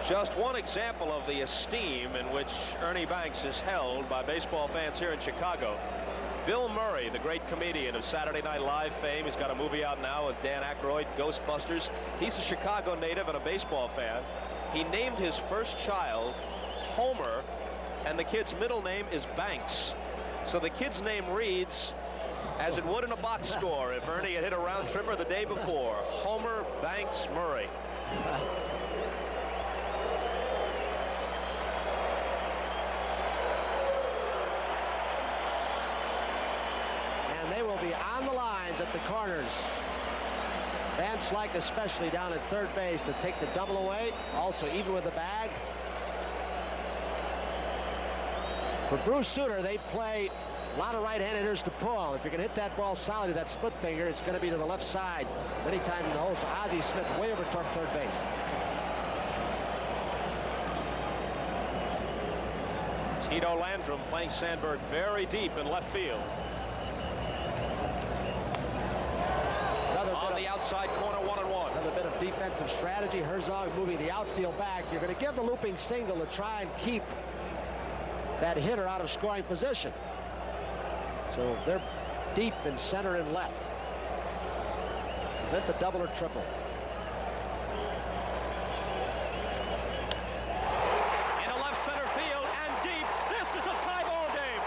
Just one example of the esteem in which Ernie Banks is held by baseball fans here in Chicago. Bill Murray, the great comedian of Saturday Night Live fame, he's got a movie out now with Dan Aykroyd, Ghostbusters. He's a Chicago native and a baseball fan. He named his first child Homer, and the kid's middle name is Banks. So the kid's name reads as it would in a box score if Ernie had hit a round tripper the day before. Homer Banks Murray. They will be on the lines at the corners. Van Slyke especially down at third base to take the double away. Also even with the bag. For Bruce Sutter, they play a lot of right-hand hitters to pull. If you're going to hit that ball solid to that split finger, it's going to be to the left side many times in the hole. So Ozzie Smith way over toward third base. Tito Landrum playing Sandberg very deep in left field. On the outside corner, 1-1. Another bit of defensive strategy. Herzog moving the outfield back. You're going to give the looping single to try and keep that hitter out of scoring position. So they're deep in center and left. Prevent the double or triple. Into left center field and deep. This is a tie ball game.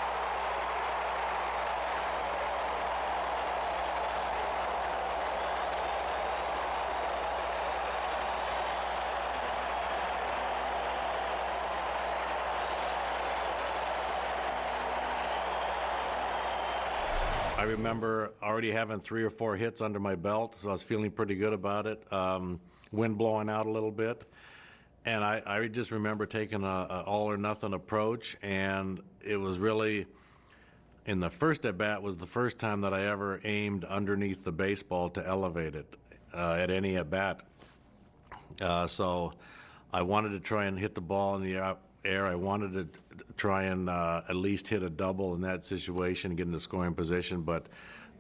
I remember already having 3 or 4 hits under my belt, so I was feeling pretty good about it. Wind blowing out a little bit. And I just remember taking an all-or-nothing approach, and it was really, in the first at-bat was the first time that I ever aimed underneath the baseball to elevate it at any at-bat. So I wanted to try and hit the ball in the air. I wanted to try and at least hit a double in that situation, get into scoring position, but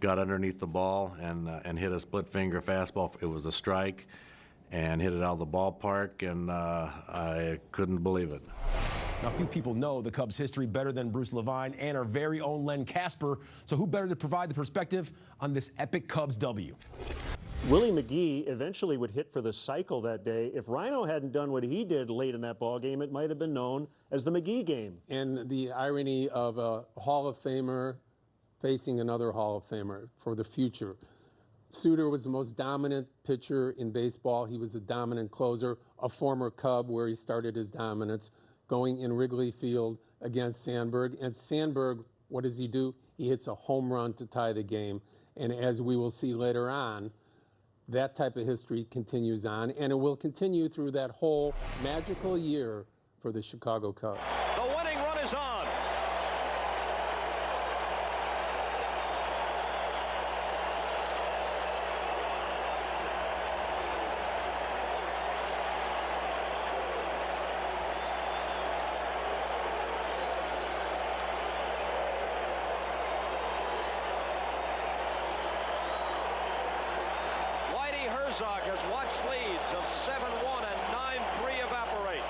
got underneath the ball and hit a split finger fastball. It was a strike, and hit it out of the ballpark, and I couldn't believe it. Now, few people know the Cubs' history better than Bruce Levine and our very own Len Casper, so who better to provide the perspective on this epic Cubs W? Willie McGee eventually would hit for the cycle that day. If Rhino hadn't done what he did late in that ball game, it might have been known as the McGee game. And the irony of a Hall of Famer facing another Hall of Famer for the future. Sutter was the most dominant pitcher in baseball. He was a dominant closer, a former Cub where he started his dominance, going in Wrigley Field against Sandberg. And Sandberg, what does he do? He hits a home run to tie the game. And as we will see later on, that type of history continues on, and it will continue through that whole magical year for the Chicago Cubs. The winning run is on. Herzog has watched leads of 7-1 and 9-3 evaporate.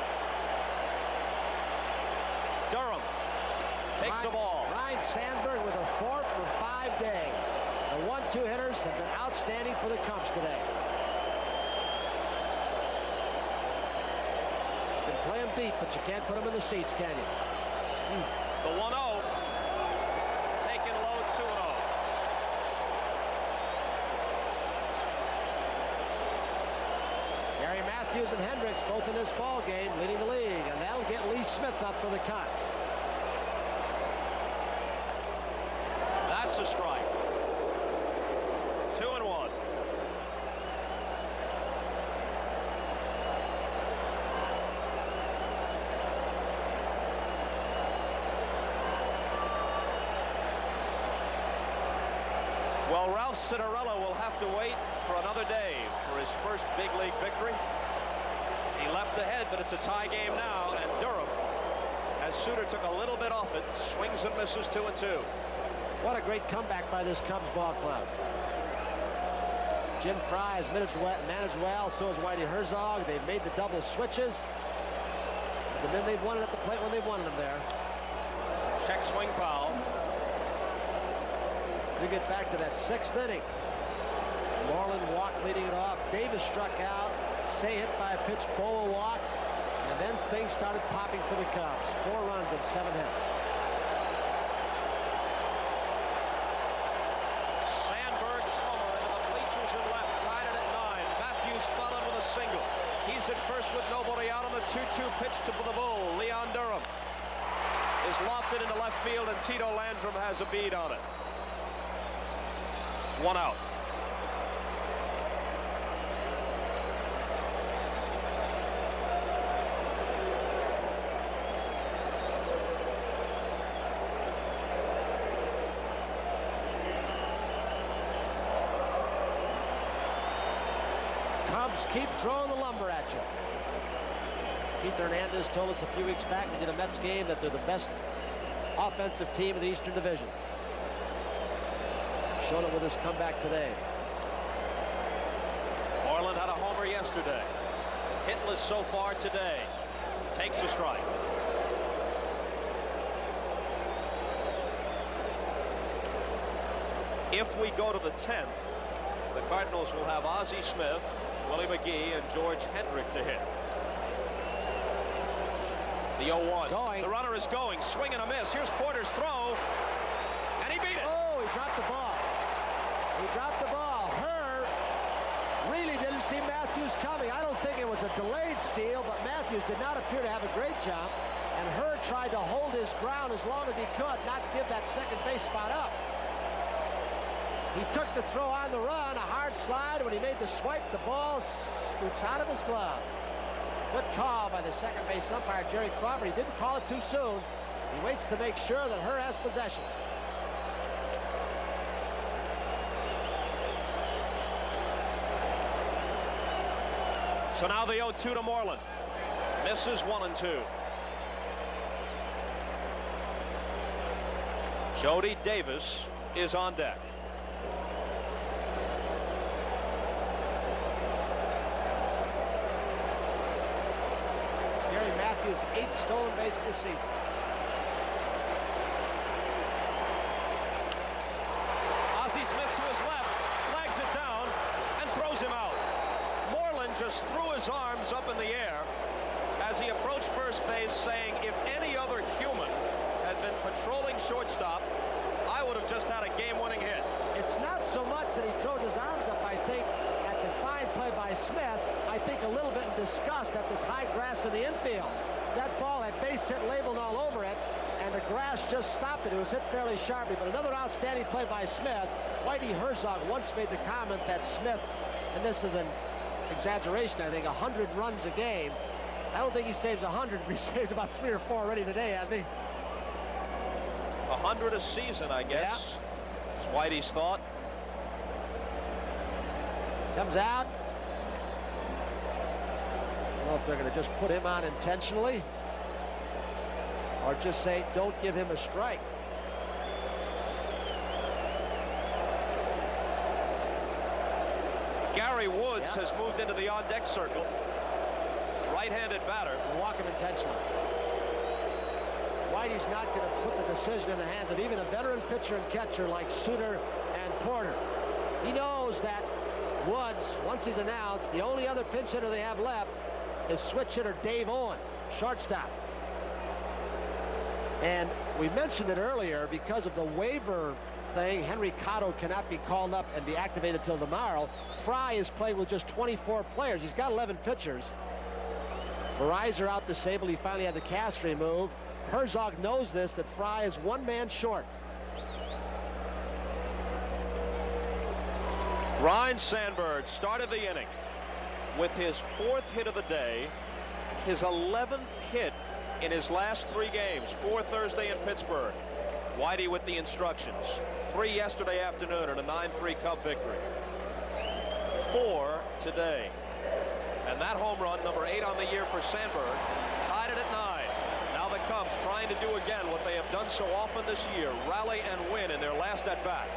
Durham takes the ball. Ryan Sandberg with a 4 for 5 day. The 1-2 hitters have been outstanding for the Cubs today. You can play them deep, but you can't put them in the seats, can you? The 1-0. Taken low, 2-0. Matthews and Hendricks both in this ball game leading the league, and that'll get Lee Smith up for the Cubs. That's a strike. 2-1. Well, Ralph Citarella will have to wait for another day for his first big league victory. He left ahead, but it's a tie game now, and Durham, as Sutter took a little bit off it, swings and misses 2-2. What a great comeback by this Cubs ball club. Jim Fry has managed well, so has Whitey Herzog. They've made the double switches. The men they've wanted at the plate when they've wanted them there. Check swing foul. We get back to that 6th inning. Moreland walked leading it off. Davis struck out. Say hit by a pitch. Boa walked. And then things started popping for the Cubs. 4 runs and 7 hits. Sandberg's homer into the bleachers and left, tied it at 9. Matthews followed with a single. He's at first with nobody out on the 2-2 pitch to the Bull. Leon Durham is lofted into left field, and Tito Landrum has a bead on it. 1 out. Cubs keep throwing the lumber at you. Keith Hernandez told us a few weeks back we did a Mets game that they're the best offensive team in the Eastern Division. Showed it with his comeback today. Moreland had a homer yesterday. Hitless so far today. Takes a strike. If we go to the 10th, the Cardinals will have Ozzie Smith, Willie McGee, and George Hendrick to hit. The 0-1. Going. The runner is going. Swing and a miss. Here's Porter's throw. And he beat it. Oh, he dropped the ball. He dropped the ball. Herr really didn't see Matthews coming. I don't think it was a delayed steal, but Matthews did not appear to have a great jump. And Herr tried to hold his ground as long as he could, not give that second base spot up. He took the throw on the run, a hard slide. When he made the swipe, the ball scoots out of his glove. Good call by the second base umpire, Jerry Crawford. He didn't call it too soon. He waits to make sure that Herr has possession. So now the 0-2 to Moreland. Misses 1 and 2. Jody Davis is on deck. Gary Matthews' 8th stolen base this season. Ozzie Smith to his left, flags it down, and throws him out. Moreland just threw his arms up in the air as he approached first base, saying, if any other human had been patrolling shortstop, I would have just had a game-winning hit. It's not so much that he throws his arms up, I think, at the fine play by Smith. I think a little bit in disgust at this high grass in the infield. That ball had base hit labeled all over it, and the grass just stopped it. It was hit fairly sharply, but another outstanding play by Smith. Whitey Herzog once made the comment that Smith, and this is an exaggeration, I think, 100 runs a game. I don't think he saves 100, but he saved about 3 or 4 already today, hasn't he? 100 a season, I guess. Yeah. Is Whitey's thought. Comes out. I don't know if they're going to just put him on intentionally or just say, don't give him a strike. Gary Woods has moved into the on-deck circle. Right-handed batter. Walk him intentionally. Whitey's not going to put the decision in the hands of even a veteran pitcher and catcher like Suter and Porter. He knows that Woods, once he's announced, the only other pinch hitter they have left is switch hitter Dave Owen, shortstop. And we mentioned it earlier, because of the waiver thing, Henry Cotto cannot be called up and be activated till tomorrow. Fry is playing with just 24 players. He's got 11 pitchers. Verizon out disabled. He finally had the cast removed. Herzog knows this, that Fry is 1 man short. Ryne Sandberg started the inning with his 4th hit of the day, his 11th hit in his last 3 games, 4 Thursday in Pittsburgh. Whitey with the instructions. 3 yesterday afternoon in a 9-3 Cub victory. 4 today. And that home run, number 8 on the year for Sandberg, tied it at 9. Now the Cubs trying to do again what they have done so often this year, rally and win in their last at-bat.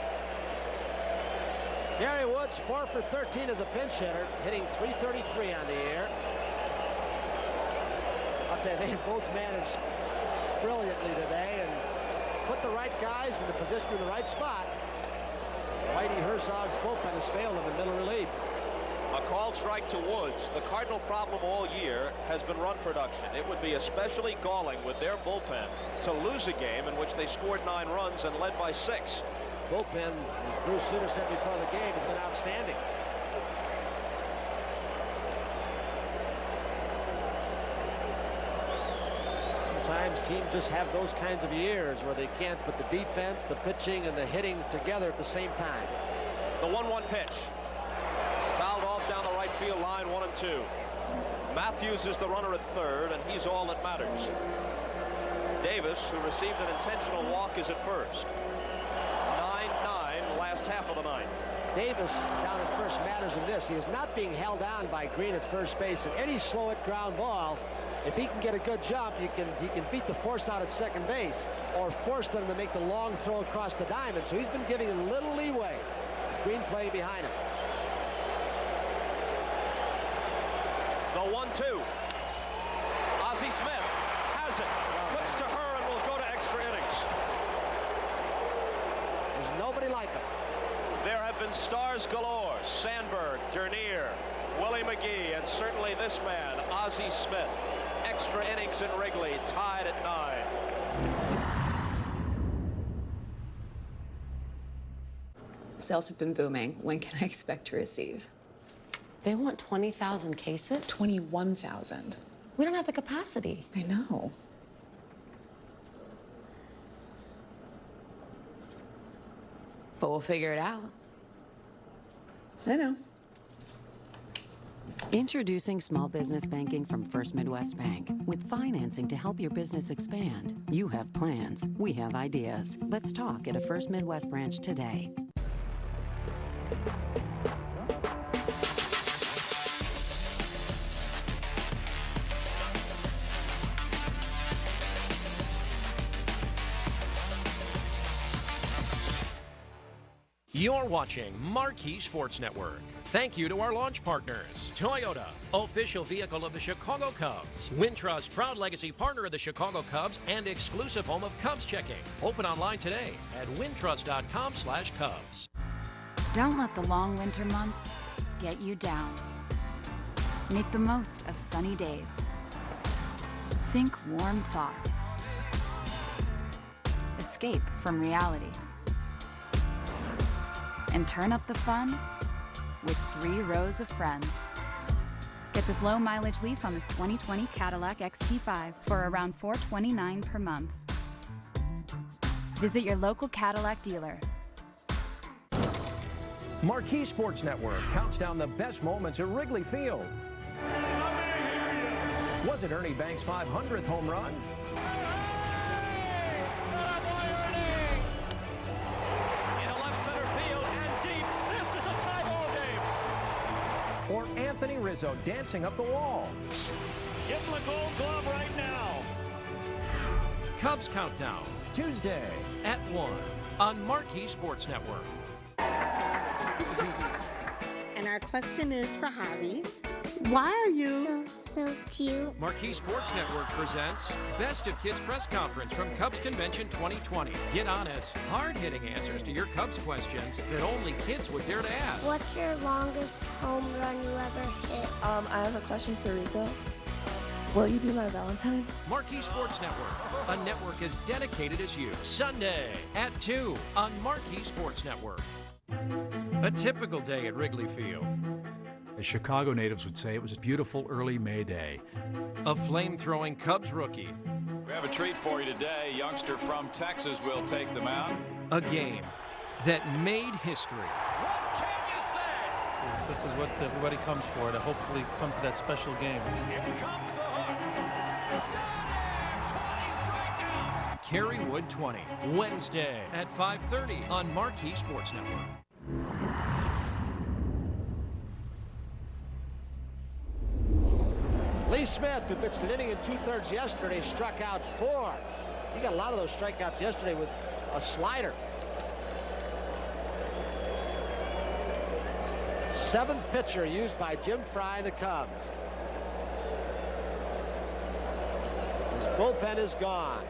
Gary Woods 4 for 13 as a pinch hitter, hitting .333 on the year. A tell you, they both managed brilliantly today and put the right guys in the position in the right spot. Whitey Herzog's bullpen has failed him in middle relief. A called strike to Woods. The Cardinal problem all year has been run production. It would be especially galling with their bullpen to lose a game in which they scored 9 runs and led by 6. Bullpen, as Bruce Sutter said before the game, has been outstanding. Sometimes teams just have those kinds of years where they can't put the defense, the pitching, and the hitting together at the same time. The 1-1 pitch. Fouled off down the right field line, 1-2. Matthews is the runner at third, and he's all that matters. Davis, who received an intentional walk, is at first. 9-9, last half of the 9th. Davis down at first matters in this. He is not being held down by Green at first base. And any slow hit ground ball, if he can get a good jump, he can beat the force out at second base or force them to make the long throw across the diamond. So he's been giving a little leeway. Green playing behind him. The 1-2. Ozzie Smith has it. Flips to her and will go to extra innings. There's nobody like him. There have been stars galore. Sandberg, Dernier, Willie McGee, and certainly this man, Ozzie Smith. Extra innings in Wrigley, tied at 9. Sales have been booming. When can I expect to receive? They want 20,000 cases? 21,000. We don't have the capacity. I know. But we'll figure it out. I know. Introducing small business banking from First Midwest Bank. With financing to help your business expand. You have plans. We have ideas. Let's talk at a First Midwest branch today. You're watching Marquee Sports Network. Thank you to our launch partners. Toyota, official vehicle of the Chicago Cubs. Wintrust, proud legacy partner of the Chicago Cubs and exclusive home of Cubs checking. Open online today at wintrust.com/Cubs. Don't let the long winter months get you down. Make the most of sunny days. Think warm thoughts. Escape from reality. And turn up the fun with 3 rows of friends. Get this low mileage lease on this 2020 Cadillac XT5 for around $429 per month. Visit your local Cadillac dealer. Marquee Sports Network counts down the best moments at Wrigley Field. Was it Ernie Banks' 500th home run? Or Anthony Rizzo dancing up the wall. Give him a gold glove right now. Cubs Countdown, Tuesday at 1 on Marquee Sports Network. And our question is for Javi. Why are you so cute? Marquee Sports Network presents Best of Kids Press Conference from Cubs Convention 2020. Get honest, hard-hitting answers to your Cubs questions that only kids would dare to ask. What's your longest home run you ever hit? I have a question for Rizzo. Will you be my Valentine? Marquee Sports Network, a network as dedicated as you. Sunday at 2 on Marquee Sports Network. A typical day at Wrigley Field. As Chicago natives would say, it was a beautiful early May day. A flame-throwing Cubs rookie. We have a treat for you today. Youngster from Texas will take the mound. A game that made history. What can you say? This is what everybody comes for, to hopefully come to that special game. Here comes the hook. 20 strikeouts. Kerrywood 20, Wednesday at 5:30 on Marquee Sports Network. Lee Smith, who pitched an inning and 2/3 yesterday, struck out 4. He got a lot of those strikeouts yesterday with a slider. 7th pitcher used by Jim Fry and the Cubs. bullpen is gone.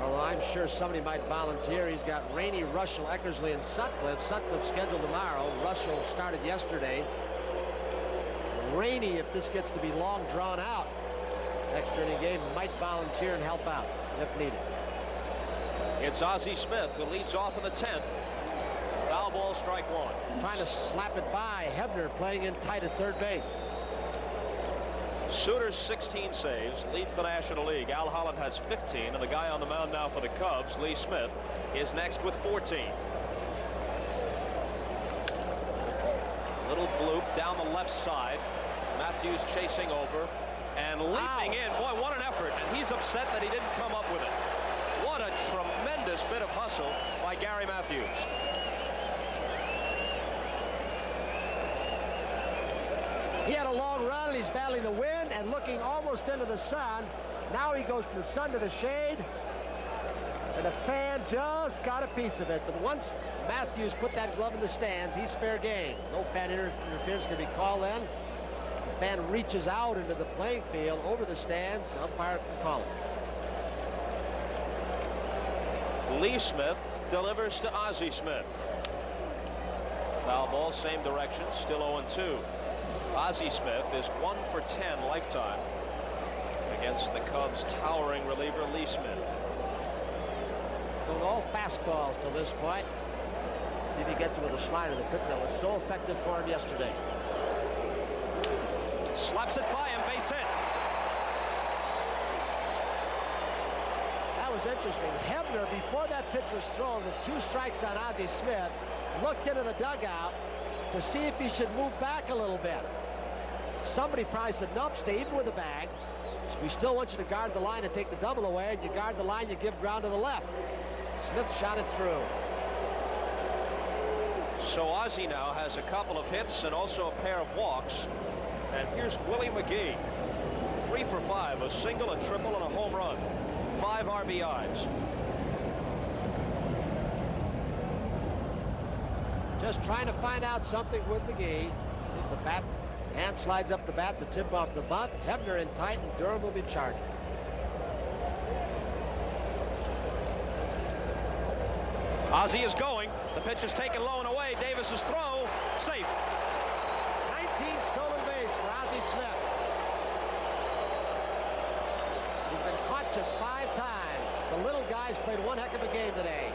Although I'm sure somebody might volunteer. He's got Rainey, Russell, Eckersley, and Sutcliffe. Sutcliffe scheduled tomorrow. Russell started yesterday. Rainey, if this gets to be long drawn out, extra inning game, might volunteer and help out if needed. It's Ozzie Smith who leads off in the 10th. Foul ball, strike one. Trying to slap it by. Hebner playing in tight at third base. Suter's 16 saves, leads the National League. Al Holland has 15, and the guy on the mound now for the Cubs, Lee Smith, is next with 14. Little bloop down the left side. Matthews chasing over and leaping in. Boy, what an effort. And he's upset that he didn't come up with it. What a tremendous bit of hustle by Gary Matthews. He had a long run, and he's battling the wind and looking almost into the sun. Now he goes from the sun to the shade, and the fan just got a piece of it. But once Matthews put that glove in the stands, he's fair game. No fan interference can be called then. The fan reaches out into the playing field over the stands. Umpire can call it. Lee Smith delivers to Ozzie Smith. Foul ball, same direction, still 0-2. Ozzie Smith is 1 for 10 lifetime against the Cubs' towering reliever Lee Smith. He's thrown all fastballs to this point. See if he gets it with a slider, the pitch that was so effective for him yesterday. Slaps it by him, base hit. That was interesting. Hebner, before that pitch was thrown with 2 strikes on Ozzie Smith, looked into the dugout to see if he should move back a little bit. Somebody probably said, nope, stay even with the bag. We still want you to guard the line and take the double away, and you guard the line, you give ground to the left. Smith shot it through. So Ozzie now has a couple of hits and also a pair of walks. And here's Willie McGee. 3 for 5, a single, a triple, and a home run. 5 RBIs. Just trying to find out something with McGee. See if the hand slides up the bat to tip off the bunt. Hebner in tight, and Durham will be charging. Ozzie is going. The pitch is taken low and away. Davis's throw, safe. 19th stolen base for Ozzie Smith. He's been caught just 5 times. The little guy's played one heck of a game today.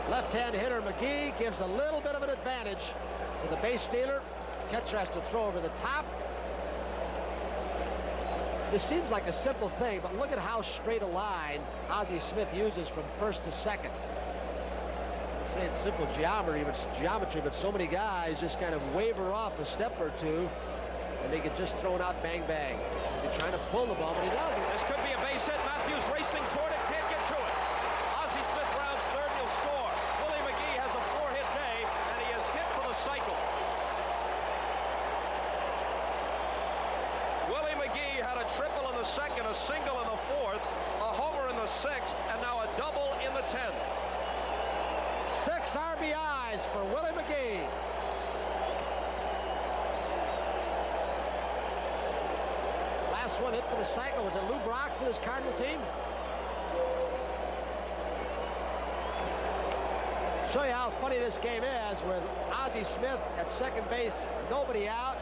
Left-hand hitter McGee gives a little bit of an advantage to the base stealer. Catcher has to throw over the top. This seems like a simple thing, but look at how straight a line Ozzie Smith uses from first to second. I'm saying simple geometry, but so many guys just kind of waver off a step or two, and they get just thrown out bang bang. He's trying to pull the ball, but he doesn't. This could be a base hit. Matthews racing toward it, can't get to it. Ozzie Smith rounds third, and he'll score. Willie McGee has a 4-hit day, and he has hit for the cycle. Willie McGee had a triple in the second, a single in the fourth, a homer in the 6th, and now a double in the 10th. 6 RBIs for Willie McGee. Last one hit for the cycle. Was it Lou Brock for this Cardinal team? Show you how funny this game is with Ozzie Smith at second base, nobody out.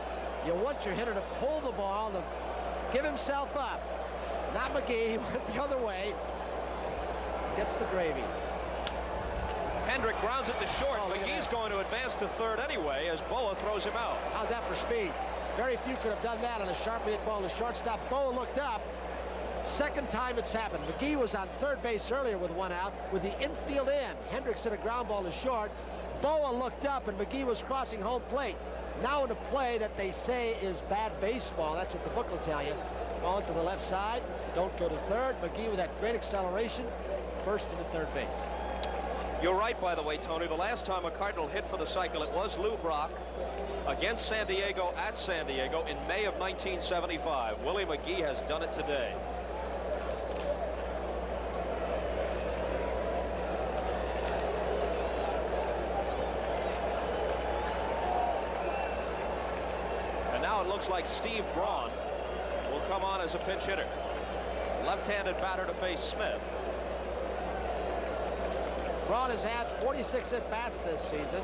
You want your hitter to pull the ball, to give himself up. Not McGee, he went the other way. Gets the gravy. Hendrick grounds it to short. McGee's going to advance to third anyway as Boa throws him out. How's that for speed? Very few could have done that on a sharply hit ball to shortstop. Boa looked up. Second time it's happened. McGee was on third base earlier with 1 out with the infield in. Hendricks hit a ground ball to short. Boa looked up and McGee was crossing home plate. Now in a play that they say is bad baseball. That's what the book will tell you. Ball it to the left side. Don't go to third. McGee with that great acceleration burst into third base. You're right, by the way, Tony. The last time a Cardinal hit for the cycle, it was Lou Brock against San Diego at San Diego in May of 1975. Willie McGee has done it today. And now it looks like Steve Braun come on as a pinch hitter. Left-handed batter to face Smith. Braun has had 46 at-bats this season,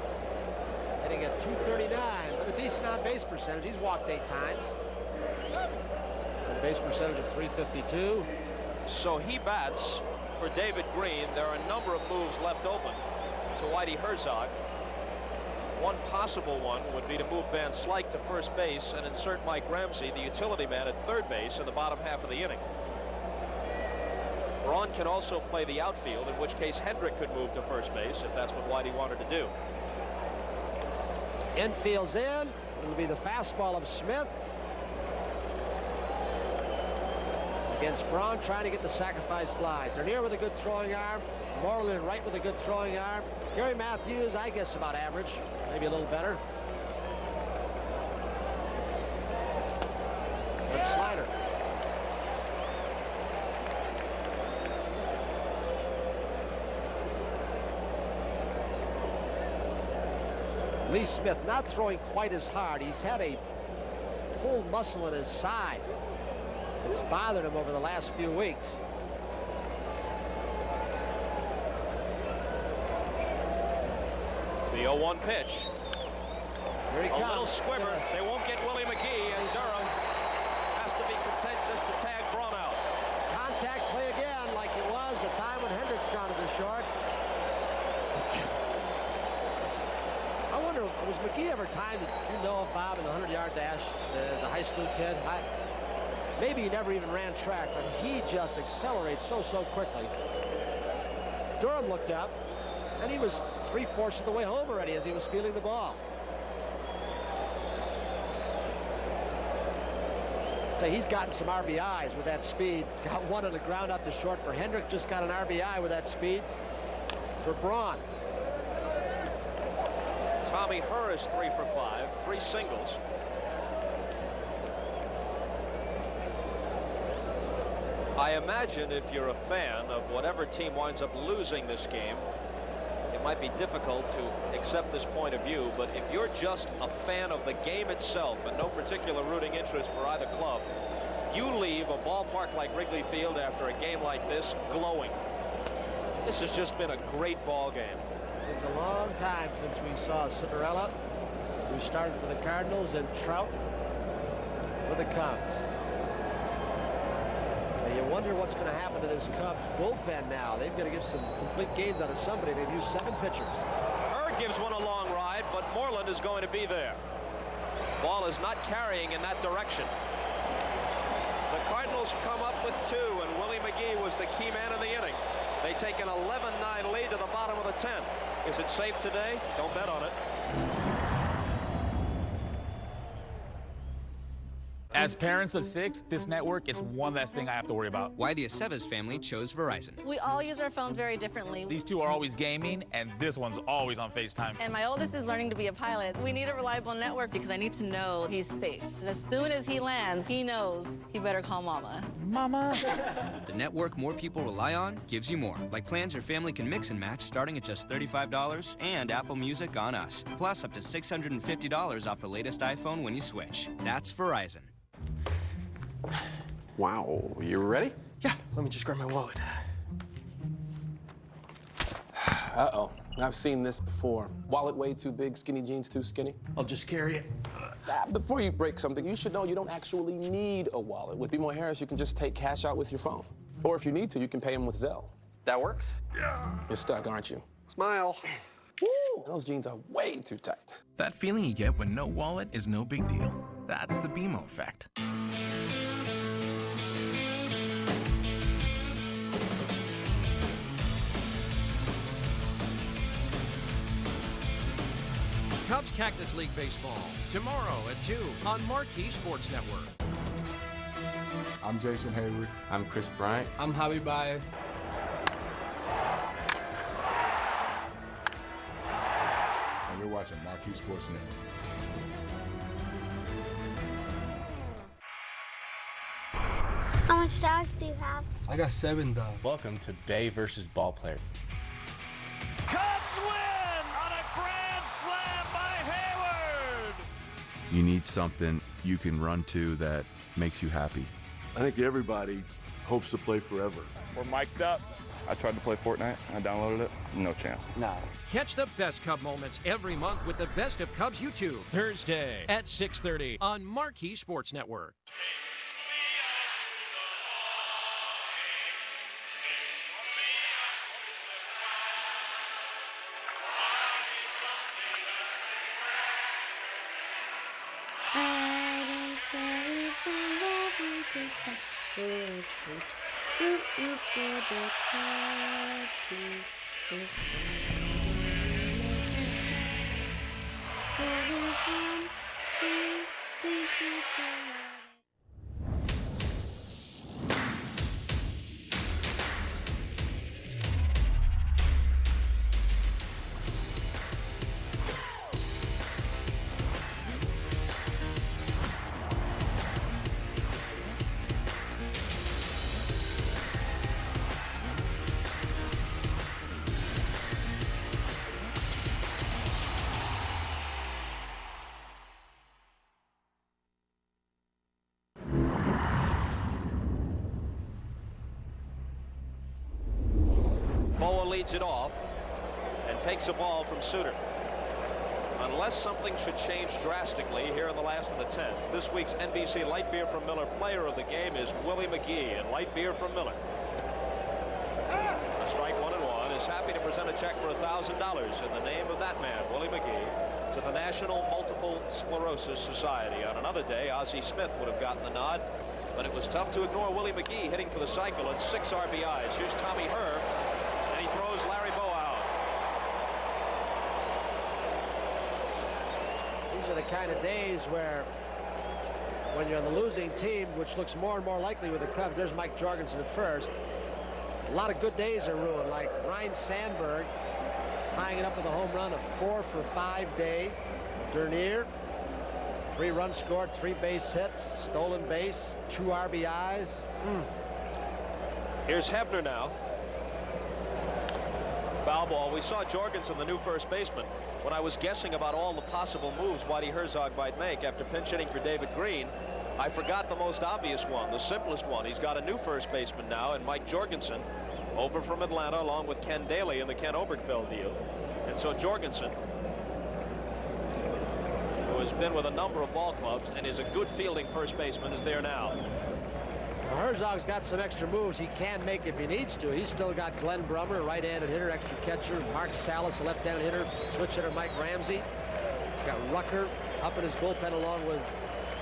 hitting at .239, but a decent on-base percentage. He's walked 8 times. On-base percentage of .352. So he bats for David Green. There are a number of moves left open to Whitey Herzog. One possible one would be to move Van Slyke to first base and insert Mike Ramsey, the utility man, at third base in the bottom half of the inning. Braun can also play the outfield, in which case Hendrick could move to first base if that's what Whitey wanted to do. Infield's in. It'll be the fastball of Smith against Braun, trying to get the sacrifice fly. Dernier with a good throwing arm. Moreland right with a good throwing arm. Gary Matthews, I guess about average, maybe a little better. Good slider. Lee Smith not throwing quite as hard. He's had a pulled muscle in his side. It's bothered him over the last few weeks. The 0-1 pitch. Here he comes. A little squibber. They won't get Willie McGee, and Durham has to be content just to tag Braun out. Contact play again, like it was the time when Hendricks grounded to short. I wonder, was McGee ever timed, did you know of Bob, in the 100-yard dash as a high school kid? Maybe he never even ran track, but he just accelerates so quickly. Durham looked up, and he was 3/4 of the way home already as he was feeling the ball. So he's gotten some RBIs with that speed. Got one on the ground out to short for Hendrick. Just got an RBI with that speed for Braun. Tommy Herr is 3 for 5, 3 singles. I imagine if you're a fan of whatever team winds up losing this game, it might be difficult to accept this point of view, but if you're just a fan of the game itself and no particular rooting interest for either club, you leave a ballpark like Wrigley Field after a game like this glowing. This has just been a great ball game. Seems a long time since we saw Cinderella, who started for the Cardinals, and Trout for the Cubs. Now you wonder what's going to happen to this Cubs bullpen now. They've got to get some complete games out of somebody. They've used 7 pitchers. Herr gives one a long ride, but Moreland is going to be there. Ball is not carrying in that direction. The Cardinals come up with 2, and Willie McGee was the key man in the inning. They take an 11-9 lead to the bottom of the 10th. Is it safe today? Don't bet on it. As parents of 6, this network is one less thing I have to worry about. Why the Aceves family chose Verizon. We all use our phones very differently. These 2 are always gaming, and this one's always on FaceTime. And my oldest is learning to be a pilot. We need a reliable network because I need to know he's safe. As soon as he lands, he knows he better call Mama. Mama. The network more people rely on gives you more. Like plans your family can mix and match starting at just $35 and Apple Music on us. Plus up to $650 off the latest iPhone when you switch. That's Verizon. Wow, you ready? Yeah, let me just grab my wallet. Uh-oh, I've seen this before. Wallet way too big, skinny jeans too skinny. I'll just carry it. Before you break something, you should know you don't actually need a wallet. With BMO Harris, you can just take cash out with your phone. Or if you need to, you can pay them with Zelle. That works? Yeah. You're stuck, aren't you? Smile. Woo! Those jeans are way too tight. That feeling you get when no wallet is no big deal. That's the BMO effect. Cubs Cactus League Baseball, tomorrow at 2 on Marquee Sports Network. I'm Jason Hayward. I'm Chris Bryant. I'm Javi Baez. And you're watching Marquee Sports Network. How much dogs do you have? I got 7 dogs. Welcome to Bay versus Ball Player. Cubs win on a grand slam by Hayward. You need something you can run to that makes you happy. I think everybody hopes to play forever. We're mic'd up. I tried to play Fortnite. I downloaded it. No chance. No. Catch the best Cub moments every month with the Best of Cubs YouTube. Thursday at 6:30 on Marquee Sports Network. I don't care if I never get back for a treat. Root for the Cubbies. If for those 1, 2, 3 strikes. Boa leads it off and takes a ball from Suter. Unless something should change drastically here in the last of the 10th, this week's NBC Light Beer from Miller player of the game is Willie McGee, and Light Beer from Miller. A strike 1-1 is happy to present a check for $1,000 in the name of that man, Willie McGee, to the National Multiple Sclerosis Society. On another day, Ozzie Smith would have gotten the nod, but it was tough to ignore Willie McGee hitting for the cycle and 6 RBIs. Here's Tommy Herr. He throws Larry Bowa out. These are the kind of days where, when you're on the losing team, which looks more and more likely with the Cubs, there's Mike Jorgensen at first. A lot of good days are ruined, like Ryan Sandberg tying it up with a home run, a 4-for-5 day. Dernier, 3 runs scored, 3 base hits, stolen base, 2 RBIs. Here's Hebner now. Foul ball. We saw Jorgensen, the new first baseman, when I was guessing about all the possible moves Whitey Herzog might make after pinch hitting for David Green. I forgot the most obvious one, the simplest one. He's got a new first baseman now, and Mike Jorgensen, over from Atlanta, along with Ken Daly in the Ken Obergefell deal. And so Jorgensen, who has been with a number of ball clubs and is a good fielding first baseman, is there now. Well, Herzog's got some extra moves he can make if he needs to. He's still got Glenn Brummer, a right-handed hitter, extra catcher, Mark Salas, a left-handed hitter, switch hitter Mike Ramsey. He's got Rucker up in his bullpen along with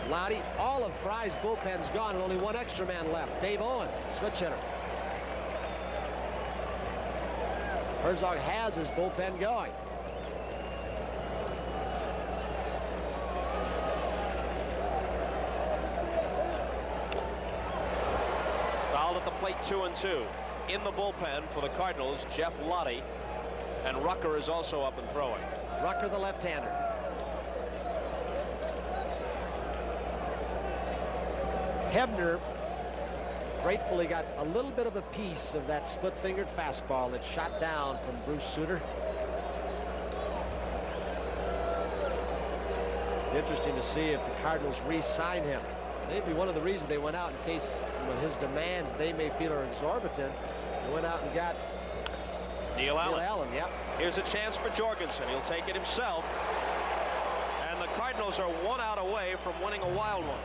Lottie. All of Fry's bullpen's gone and only one extra man left, Dave Owens, switch hitter. Herzog has his bullpen going. Fouled at the plate, 2-2. In the bullpen for the Cardinals, Jeff Lottie, and Rucker is also up and throwing. Rucker, the left-hander. Hebner gratefully got a little bit of a piece of that split-fingered fastball that shot down from Bruce Suter. Interesting to see if the Cardinals re-sign him. Maybe one of the reasons they went out, in case with his demands they may feel are exorbitant, they went out and got Neil Allen. Yep. Here's a chance for Jorgensen. He'll take it himself. And the Cardinals are 1 out away from winning a wild one.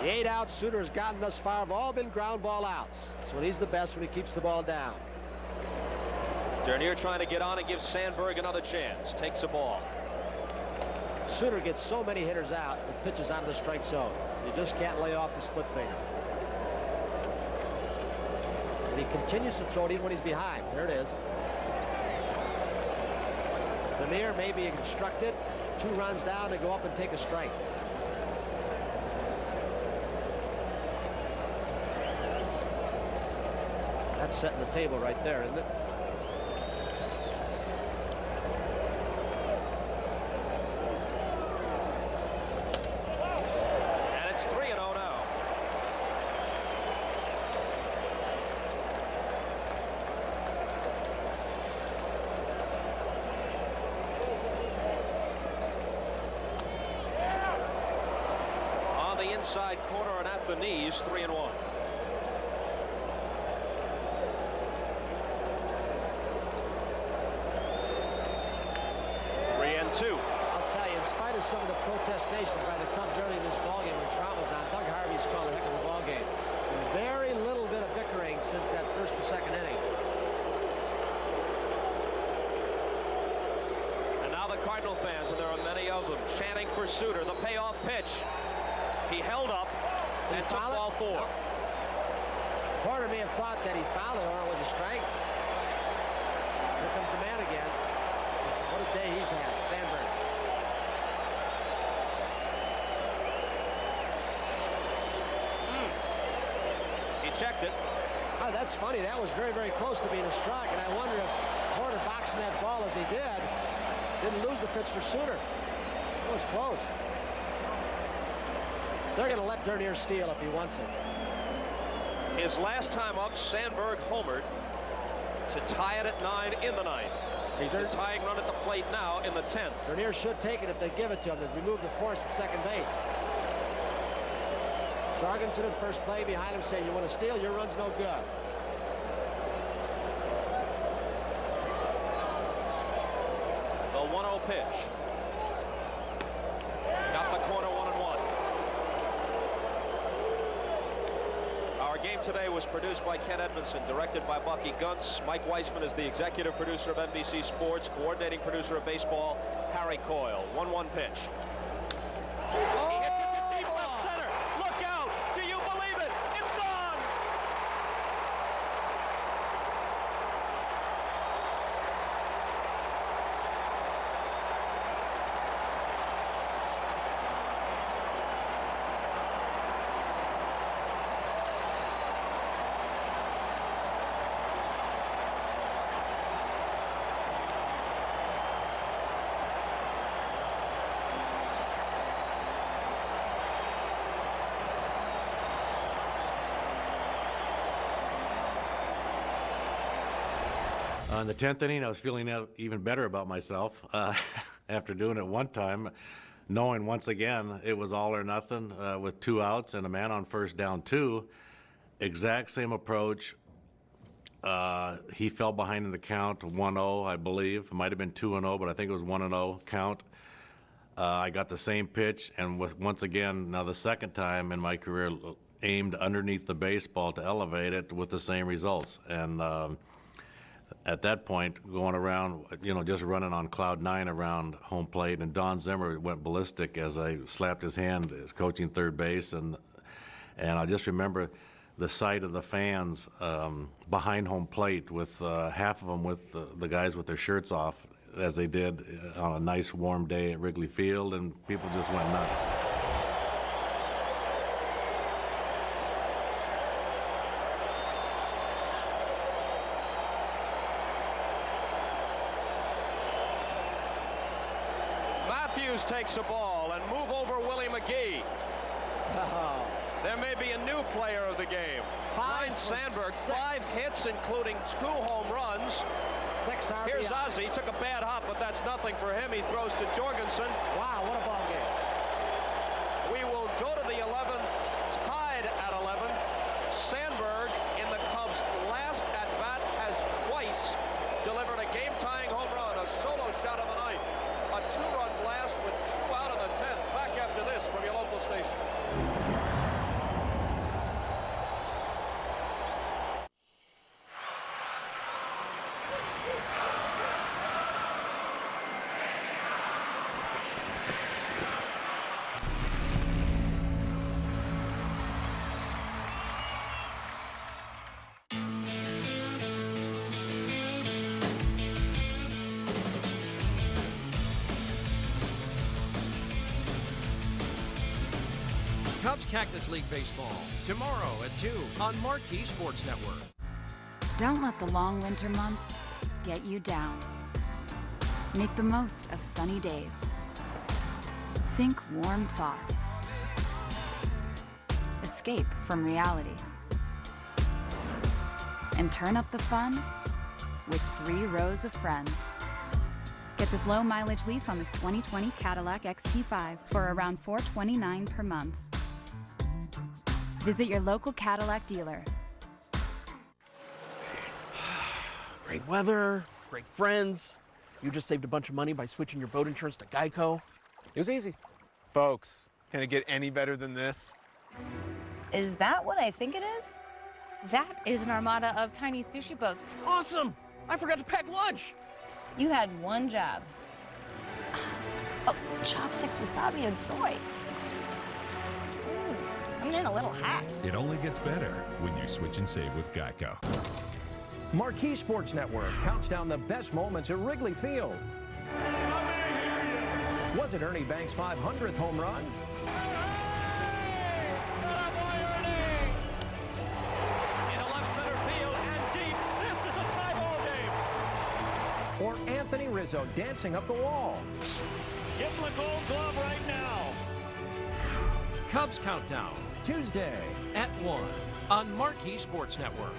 The 8-out Suter has gotten thus far have all been ground ball outs. So when he's the best, when he keeps the ball down. Dernier trying to get on and gives Sandberg another chance. Takes a ball. Suter gets so many hitters out and pitches out of the strike zone. You just can't lay off the split finger. And he continues to throw it even when he's behind. There it is. Dernier may be instructed. 2 runs down to go up and take a strike. That's setting the table right there, isn't it? inside corner and at the knees, 3-1. I'll tell you, in spite of some of the protestations by the Cubs early in this ballgame when Trout was on, Doug Harvey's called a heck of a ballgame. Very little bit of bickering since that first and second inning. And now the Cardinal fans, and there are many of them, chanting for Suter. The payoff pitch. He held up and took ball 4. Nope. Porter may have thought that he fouled it or it was a strike. Here comes the man again. What a day he's had, Sandberg. He checked it. Oh, that's funny. That was very, very close to being a strike, and I wonder if Porter, boxing that ball as he did, didn't lose the pitch for Suter. It was close. They're going to let Dernier steal if he wants it. His last time up, Sandberg homered to tie it at 9 in the 9th. He's the tying run at the plate now in the 10th. Dernier should take it if they give it to him to remove the force at second base. Jorgensen at first play behind him saying, you want to steal, your run's no good. The 1-0 pitch. Got the corner, 1-1. Our game today was produced by Ken Edmondson, directed by Bucky Gunts. Mike Weissman is the executive producer of NBC Sports, coordinating producer of baseball, Harry Coyle. 1-1 pitch. Oh! He hits it to deep left center. Look out! Do you believe it? It's gone! In the 10th inning, I was feeling even better about myself after doing it one time, knowing once again it was all or nothing with 2 outs and a man on first down 2. Exact same approach. He fell behind in the count, 1-0, I believe. It might have been 2-0, but I think it was 1-0 count. I got the same pitch, and with once again, now the second time in my career, aimed underneath the baseball to elevate it with the same results. And at that point, going around, just running on cloud 9 around home plate, and Don Zimmer went ballistic as I slapped his hand as coaching third base, and I just remember the sight of the fans behind home plate with half of them with the guys with their shirts off, as they did on a nice warm day at Wrigley Field, and people just went nuts. Matthews takes a ball and move over Willie McGee. There may be a new player of the game. Ryan Sandberg, 5 hits, including 2 home runs. 6 RBI. Here's Ozzie. He took a bad hop, but that's nothing for him. He throws to Jorgensen. Wow, what a ball game. We will go to the 11th, tied at 11. Sandberg, in the Cubs' last at-bat, has twice delivered a game-tying home run, a solo shot of the night, a 2-run blast with 2 out of the 10th. Back after this from your local station. Cubs Cactus League Baseball, tomorrow at 2 on Marquee Sports Network. Don't let the long winter months get you down. Make the most of sunny days. Think warm thoughts. Escape from reality. And turn up the fun with 3 rows of friends. Get this low mileage lease on this 2020 Cadillac XT5 for around $429 per month. Visit your local Cadillac dealer. Great weather, great friends. You just saved a bunch of money by switching your boat insurance to Geico. It was easy. Folks, can it get any better than this? Is that what I think it is? That is an armada of tiny sushi boats. Awesome! I forgot to pack lunch. You had one job. Oh, chopsticks, wasabi, and soy. Coming in a little hot. It only gets better when you switch and save with Geico. Marquee Sports Network counts down the best moments at Wrigley Field. Was it Ernie Banks' 500th home run? Into left center field and deep. This is a tie ball game. Or Anthony Rizzo dancing up the wall? Give him a gold glove right now. Cubs Countdown, Tuesday at 1 on Marquee Sports Network.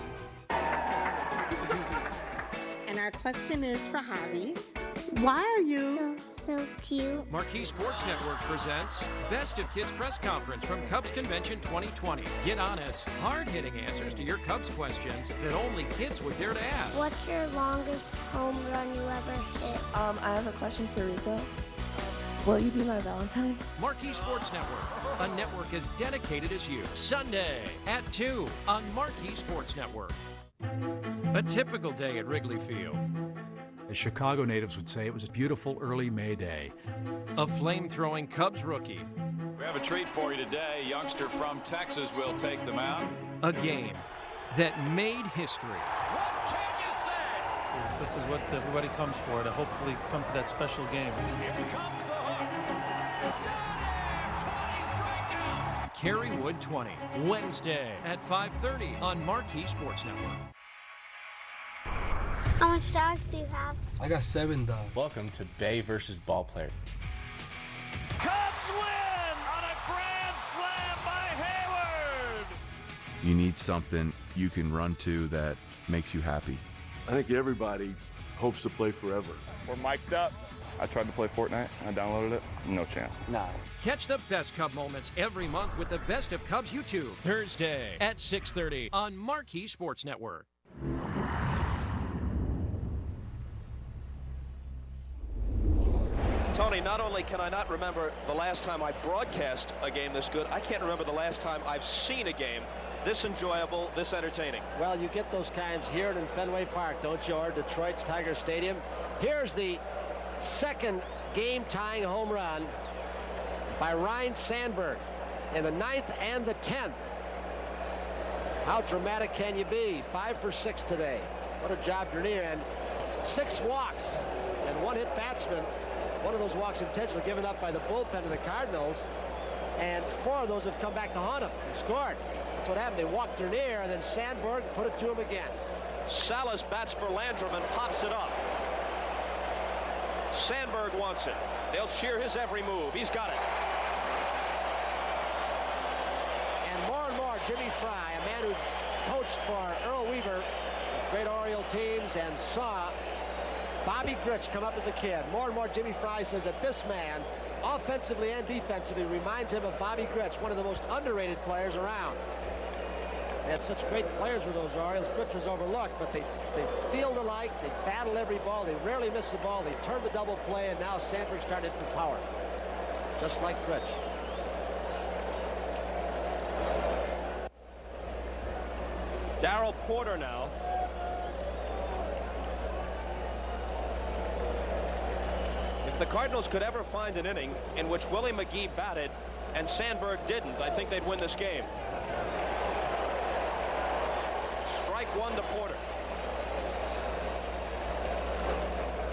And our question is for Javi. Why are you so cute? Marquee Sports Network presents Best of Kids Press Conference from Cubs Convention 2020. Get honest, hard-hitting answers to your Cubs questions that only kids would dare to ask. What's your longest home run you ever hit? I have a question for Rizzo. Will you be my Valentine? Marquee Sports Network, a network as dedicated as you. Sunday at 2 on Marquee Sports Network. A typical day at Wrigley Field. As Chicago natives would say, it was a beautiful early May day. A flame-throwing Cubs rookie. We have a treat for you today. A youngster from Texas will take the mound. A game that made history. What can you say? This is what everybody comes for, to hopefully come to that special game. Here comes the hook. Got it! 20 strikeouts. Kerrywood 20, Wednesday at 5:30 on Marquee Sports Network. How much dogs do you have? I got 7 dogs. Welcome to Bay versus Ball Player. Cubs win on a grand slam by Hayward. You need something you can run to that makes you happy. I think everybody hopes to play forever. We're mic'd up. I tried to play Fortnite. I downloaded it. No chance. Nah. Catch the best Cub moments every month with the Best of Cubs YouTube. Thursday at 6:30 on Marquee Sports Network. Tony, not only can I not remember the last time I broadcast a game this good, I can't remember the last time I've seen a game this enjoyable, this entertaining. Well, you get those kinds here in Fenway Park, don't you, or Detroit's Tiger Stadium. Here's the second game-tying home run by Ryne Sandberg in the 9th and the 10th. How dramatic can you be? 5 for 6 today. What a job, Dernier, and 6 walks and 1 hit batsman. One of those walks intentionally given up by the bullpen of the Cardinals, and 4 of those have come back to haunt him and scored. That's what happened. They walked Dernier, and then Sandberg put it to him again. Salas bats for Landrum and pops it up. Sandberg wants it. They'll cheer his every move. He's got it. And more, Jimmy Fry, a man who coached for Earl Weaver, great Oriole teams, and saw Bobby Grich come up as a kid. More and more, Jimmy Fry says that this man, offensively and defensively, reminds him of Bobby Grich, one of the most underrated players around. They had such great players with those Orioles. Grich was overlooked, but they field alike, they battle every ball, they rarely miss the ball, they turn the double play, and now Sandberg started for power, just like Grich. Darrell Porter now. If the Cardinals could ever find an inning in which Willie McGee batted and Sandberg didn't, I think they'd win this game. Strike 1 to Porter.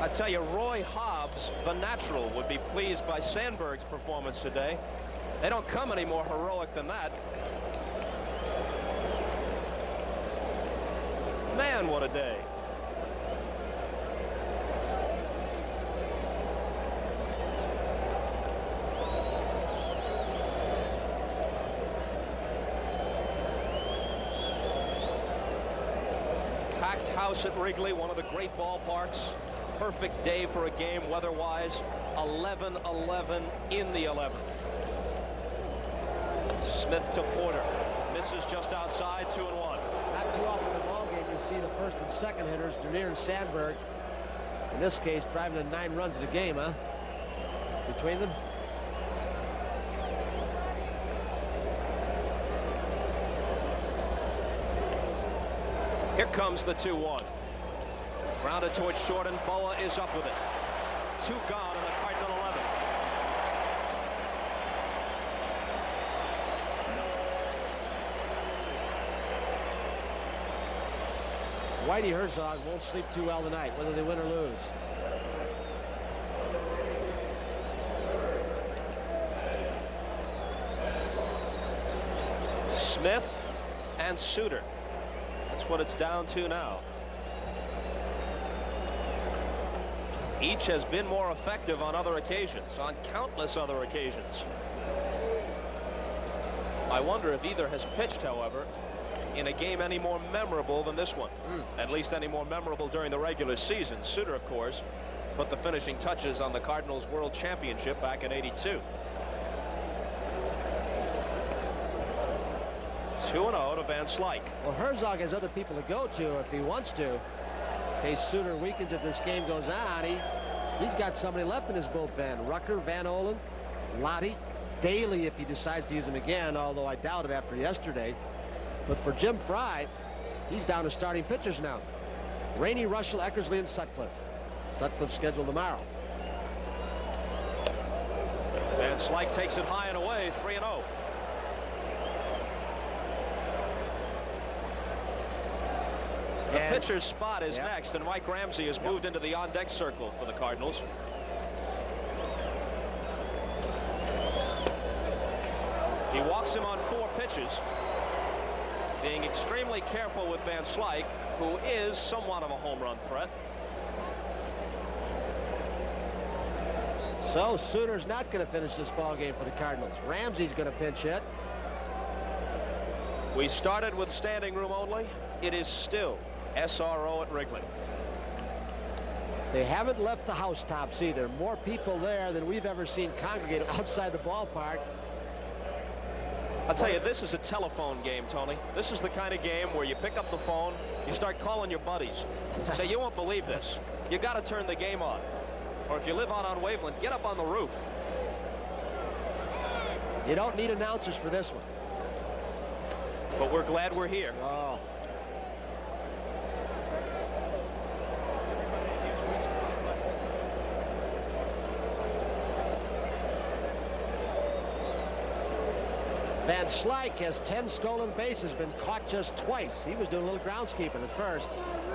I tell you, Roy Hobbs, the natural, would be pleased by Sandberg's performance today. They don't come any more heroic than that. Man, what a day. Packed house at Wrigley, one of the great ballparks. Perfect day for a game weather-wise. 11-11 in the 11th. Smith to Porter. Davis is just outside, 2-1. Not too often in the ball game you see the first and second hitters, Dernier and Sandberg, in this case driving in 9 runs in the game, huh? Between them. Here comes the 2-1. Grounded towards short, and Boa is up with it. 2 gone in the Cardinal 11. Whitey Herzog won't sleep too well tonight, whether they win or lose. Smith and Suter. That's what it's down to now. Each has been more effective on other occasions, on countless other occasions. I wonder if either has pitched, however, in a game any more memorable than this one. At least any more memorable during the regular season. Suter, of course, put the finishing touches on the Cardinals World Championship back in '82. 2-0 to Van Slyke. Well, Herzog has other people to go to if he wants to. In case Suter weakens if this game goes on, he's got somebody left in his bullpen. Rucker, Van Olen, Lottie, Daly if he decides to use him again, although I doubt it after yesterday. But for Jim Fry, he's down to starting pitchers now. Rainey, Russell, Eckersley, and Sutcliffe. Sutcliffe scheduled tomorrow. Van Slyke takes it high and away, 3-0. The pitcher's spot is next, and Mike Ramsey has moved into the on-deck circle for the Cardinals. He walks him on 4 pitches, being extremely careful with Van Slyke, who is somewhat of a home run threat. So Suter's not going to finish this ball game for the Cardinals. Ramsey's going to pinch hit. We started with standing room only. It is still SRO at Wrigley. They haven't left the housetops either. More people there than we've ever seen congregated outside the ballpark. I'll tell you, this is a telephone game, Tony. This is the kind of game where you pick up the phone, you start calling your buddies. Say, you won't believe this. You got to turn the game on. Or if you live on Waveland, get up on the roof. You don't need announcers for this one. But we're glad we're here. Oh. Van Slyke has 10 stolen bases, been caught just twice. He was doing a little groundskeeping at first.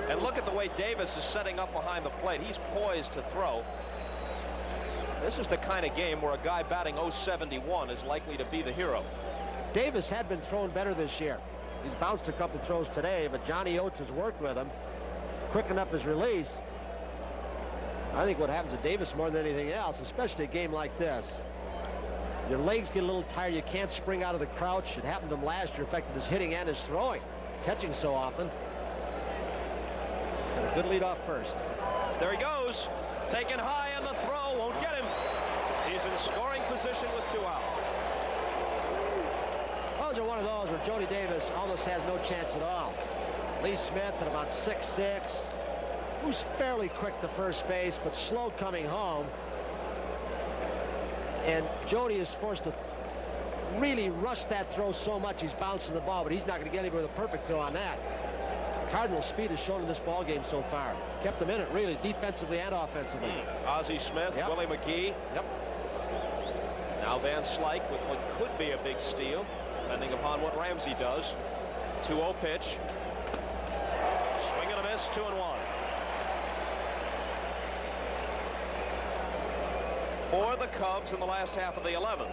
And look at the way Davis is setting up behind the plate. He's poised to throw. This is the kind of game where a guy batting .071 is likely to be the hero. Davis had been throwing better this year. He's bounced a couple throws today, but Johnny Oates has worked with him, quickened up his release. I think what happens to Davis more than anything else, especially a game like this, your legs get a little tired. You can't spring out of the crouch. It happened to him last year, affected his hitting and his throwing. Catching so often. Got a good lead off first. There he goes. Taken high, and the throw won't get him. He's in scoring position with 2 out. Those are one of those where Jody Davis almost has no chance at all. Lee Smith at about 6'6", who's fairly quick to first base, but slow coming home. And Jody is forced to really rush that throw so much he's bouncing the ball, but he's not going to get anywhere with a perfect throw on that. Cardinals' speed has shown in this ball game so far. Kept them in it, really, defensively and offensively. Ozzie Smith, Willie McGee. Now Van Slyke with what could be a big steal, depending upon what Ramsey does. 2-0 pitch. Swing and a miss, 2-1. For the Cubs in the last half of the 11th,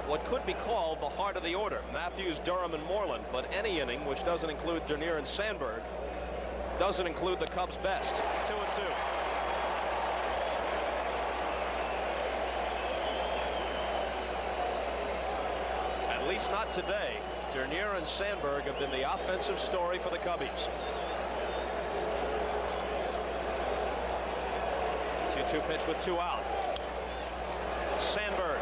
what could be called the heart of the order. Matthews, Durham, and Moreland, but any inning which doesn't include Dernier and Sandberg doesn't include the Cubs' best. 2-2. At least not today. Dernier and Sandberg have been the offensive story for the Cubbies. 2-2 pitch with 2 out. Sandberg.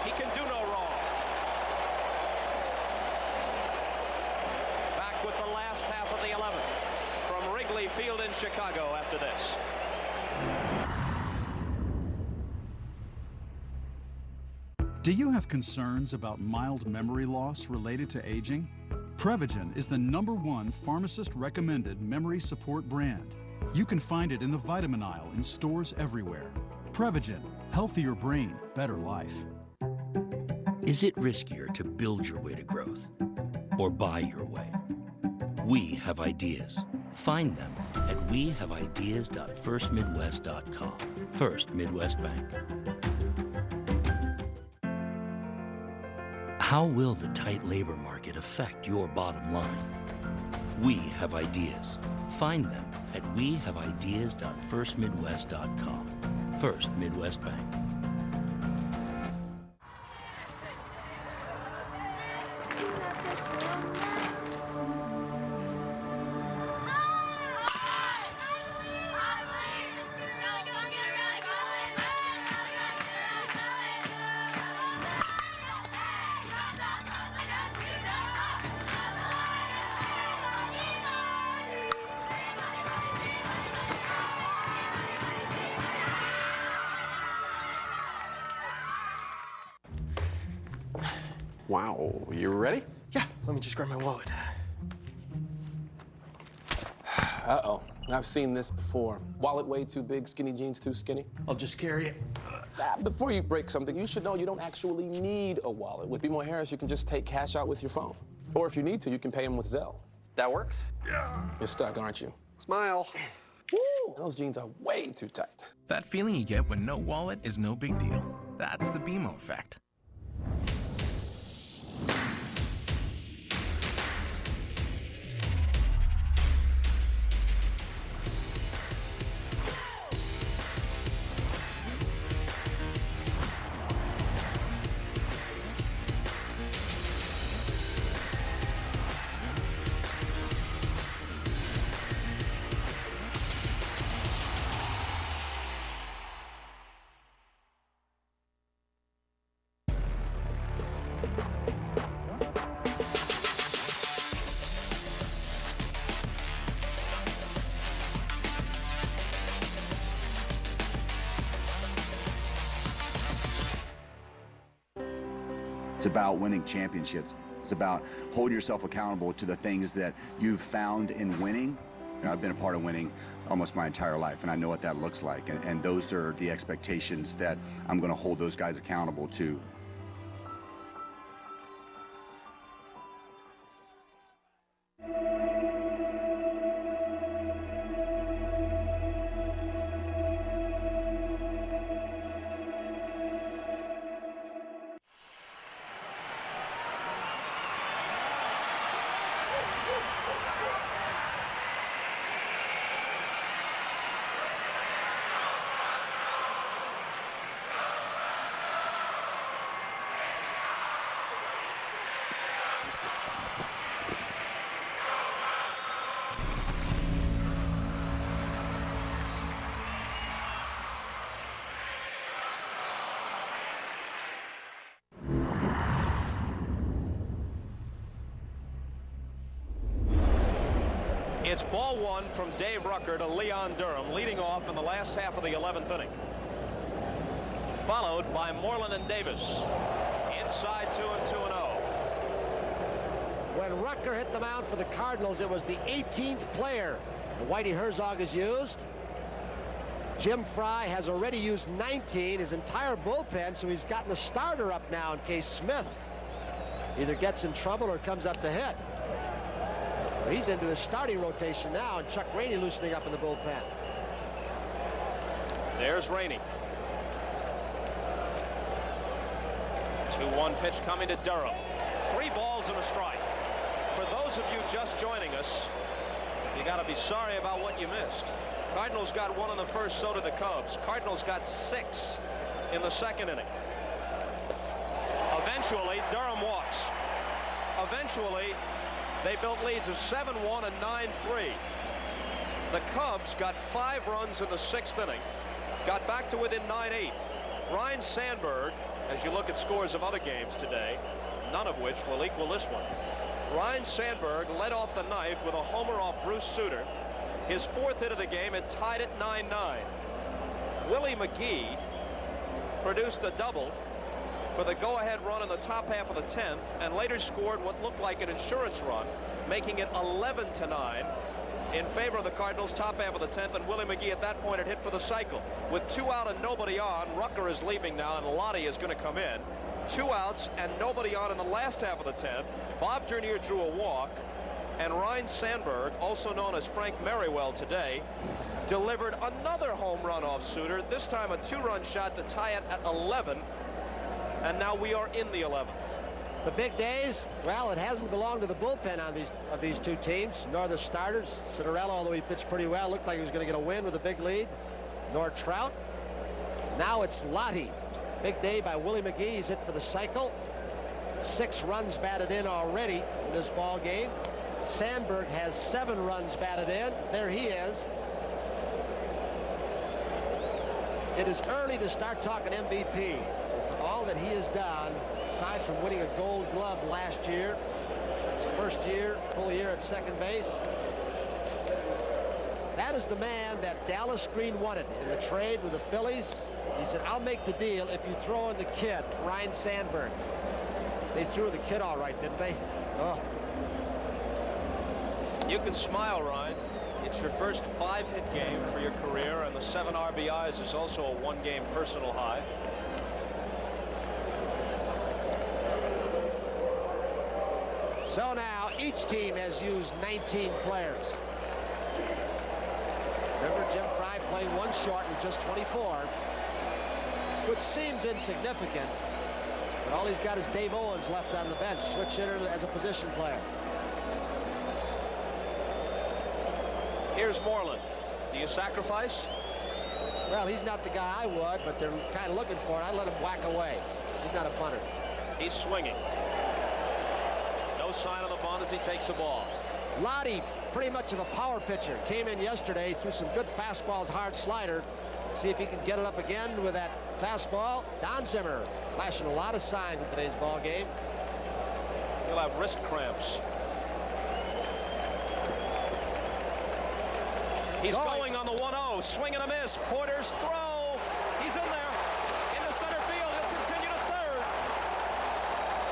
He can do no wrong. last half of the 11th from Wrigley Field in Chicago after this. Do you have concerns about mild memory loss related to aging? Prevagen is the #1 pharmacist-recommended memory support brand. You can find it in the vitamin aisle in stores everywhere. Prevagen, healthier brain, better life. Is it riskier to build your way to growth or buy your way? We have ideas. Find them at wehaveideas.firstmidwest.com. First Midwest Bank. How will the tight labor market affect your bottom line? We have ideas. Find them at wehaveideas.firstmidwest.com. First Midwest Bank. Wow, you ready? Yeah, let me just grab my wallet. Uh-oh, I've seen this before. Wallet way too big, skinny jeans too skinny. I'll just carry it. Before you break something, you should know you don't actually need a wallet. With Be More Harris, you can just take cash out with your phone. Or if you need to, you can pay him with Zelle. That works? Yeah. You're stuck, aren't you? Smile. Woo! Those jeans are way too tight. That feeling you get when no wallet is no big deal. That's the BMO effect. It's about winning championships. It's about holding yourself accountable to the things that you've found in winning. You know, I've been a part of winning almost my entire life, and I know what that looks like. And those are the expectations that I'm going to hold those guys accountable to. It's ball one from Dave Rucker to Leon Durham, leading off in the last half of the 11th inning. Followed by Moreland and Davis. Inside 2-2-0. When Rucker hit the mound for the Cardinals, it was the 18th player that Whitey Herzog has used. Jim Fry has already used 19, his entire bullpen, so he's gotten a starter up now in case Smith either gets in trouble or comes up to hit. So he's into his starting rotation now, and Chuck Rainey loosening up in the bullpen. There's Rainey. 2-1 pitch coming to Durham. 3 balls and a strike. For those of you just joining us, you got to be sorry about what you missed. Cardinals got 1 in the first, so did the Cubs. Cardinals got 6 in the second inning. Eventually, Durham walks. Eventually, they built leads of 7-1 and 9-3. The Cubs got 5 runs in the 6th inning, got back to within 9-8. Ryan Sandberg, as you look at scores of other games today, none of which will equal this one. Ryan Sandberg led off the ninth with a homer off Bruce Sutter. His 4th hit of the game, and tied at 9-9. Willie McGee produced a double for the go-ahead run in the top half of the 10th, and later scored what looked like an insurance run, making it 11-9 in favor of the Cardinals, top half of the 10th. And Willie McGee at that point had hit for the cycle. With 2 out and nobody on, Rucker is leaving now, and Lottie is going to come in. 2 outs and nobody on in the last half of the 10th. Bob Dernier drew a walk, and Ryan Sandberg, also known as Frank Merriwell today, delivered another home run off Sutter, this time a 2-run shot to tie it at 11, and now we are in the 11th. The big days, well, it hasn't belonged to the bullpen on these two teams, nor the starters. Citarella, although he pitched pretty well, looked like he was going to get a win with a big lead, nor Trout. Now it's Lottie. Big day by Willie McGee. He's hit for the cycle. 6 runs batted in already in this ball game. Sandberg has 7 runs batted in. There he is. It is early to start talking MVP. For all that he has done, aside from winning a Gold Glove last year, his first year, full year at second base, that is the man that Dallas Green wanted in the trade with the Phillies. He said, I'll make the deal if you throw in the kid, Ryan Sandberg. They threw the kid all right, didn't they? Oh. You can smile, Ryan. It's your first 5-hit game for your career, and the 7 RBIs is also a 1-game personal high. So now each team has used 19 players. Remember, Jim Fry playing 1 short with just 24, which seems insignificant. But all he's got is Dave Owens left on the bench, switch hitter as a position player. Here's Moreland. Do you sacrifice? Well, he's not the guy I would, but they're kind of looking for it. I let him whack away. He's not a punter. He's swinging. No sign of the bunt as he takes the ball. Lottie, pretty much of a power pitcher. Came in yesterday, threw some good fastballs, hard slider. See if he can get it up again with that fastball. Don Zimmer flashing a lot of signs in today's ball game. He'll have wrist cramps. He's going on the 1-0. Swing and a miss. Porter's throw. He's in there. Into center field. He'll continue to third.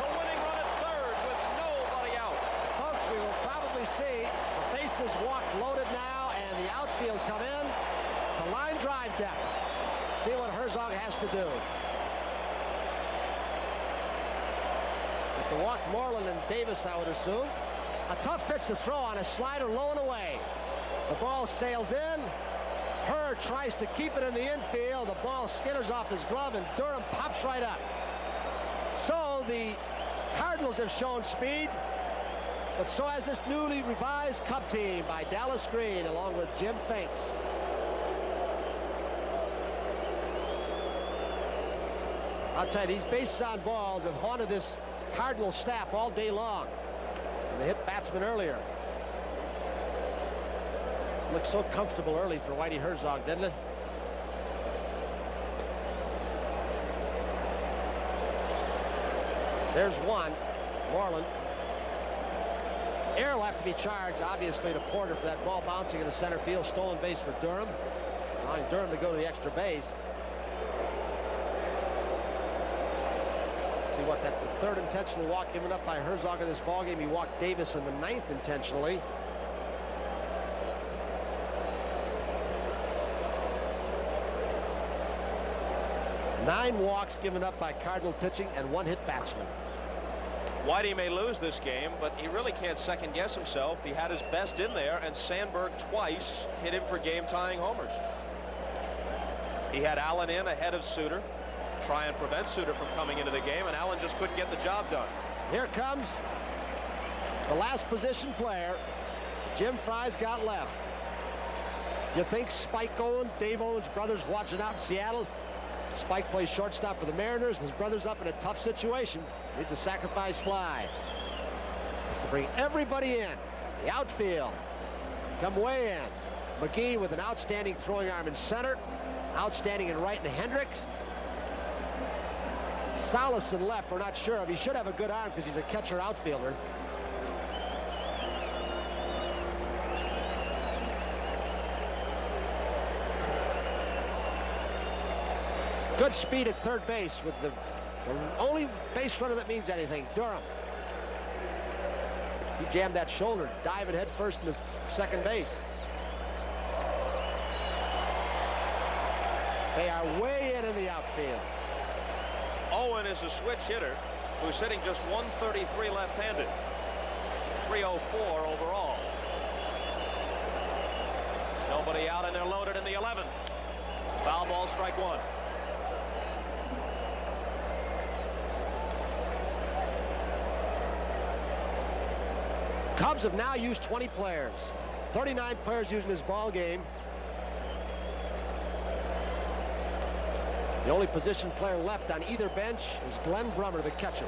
The winning run at third with nobody out. Folks, we will probably see the bases walked loaded now and the outfield come in. The line drive depth. See what Herzog has to do. If to walk Moreland and Davis, I would assume. A tough pitch to throw on a slider low and away. The ball sails in. Hurd tries to keep it in the infield. The ball skitters off his glove, and Durham pops right up. So the Cardinals have shown speed, but so has this newly revised Cub team by Dallas Green, along with Jim Finks. I'll tell you, these bases on balls have haunted this Cardinal staff all day long. And they hit batsmen earlier. Looked so comfortable early for Whitey Herzog, didn't it? There's one. Moreland. Errol will have to be charged, obviously, to Porter for that ball bouncing in the center field. Stolen base for Durham. Allowing Durham to go to the extra base. See what? That's the 3rd intentional walk given up by Herzog in this ballgame. He walked Davis in the 9th intentionally. Nine walks given up by Cardinal pitching and 1 hit batsman. Whitey may lose this game, but he really can't second guess himself. He had his best in there, and Sandberg twice hit him for game-tying homers. He had Allen in ahead of Sutter, try and prevent Sutter from coming into the game, and Allen just couldn't get the job done. Here comes the last position player Jim Fry's got left. You think Spike Owen, Dave Owen's brothers, watching out in Seattle? Spike plays shortstop for the Mariners, and his brother's up in a tough situation. Needs a sacrifice fly. Have to bring everybody in. The outfield. Come way in. McGee with an outstanding throwing arm in center. Outstanding in right and Hendricks. Salas in left, we're not sure of. He should have a good arm because he's a catcher outfielder. Good speed at third base with the only base runner that means anything, Durham. He jammed that shoulder, diving head first into second base. They are way in the outfield. Owen is a switch hitter who's hitting just 133 left-handed. 304 overall. Nobody out, and they're loaded in the 11th. Foul ball, strike one. Cubs have now used 20 players. 39 players using this ball game. The only position player left on either bench is Glenn Brummer, the catcher.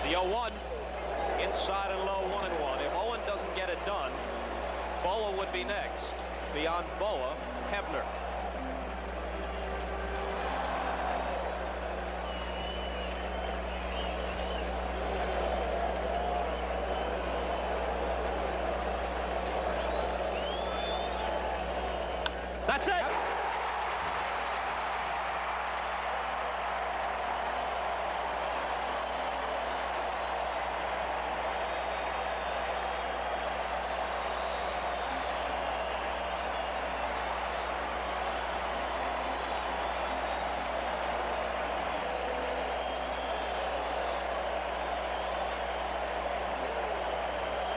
The 0-1, inside and low, 1-1. If Owen doesn't get it done, Boa would be next. Beyond Boa, Hebner. That's it.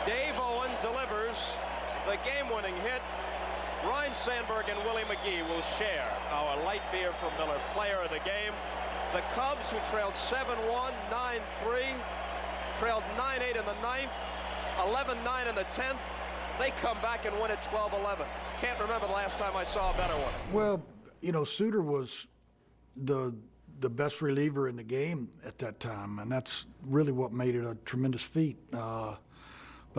Dave Owen delivers the game-winning hit. Ryan Sandberg and Willie McGee will share our light beer from Miller player of the game. The Cubs, who trailed 7-1, 9-3, trailed 9-8 in the 9th, 11-9 in the 10th. They come back and win it 12-11. Can't remember the last time I saw a better one. Well, you know, Suter was the best reliever in the game at that time, and that's really what made it a tremendous feat. But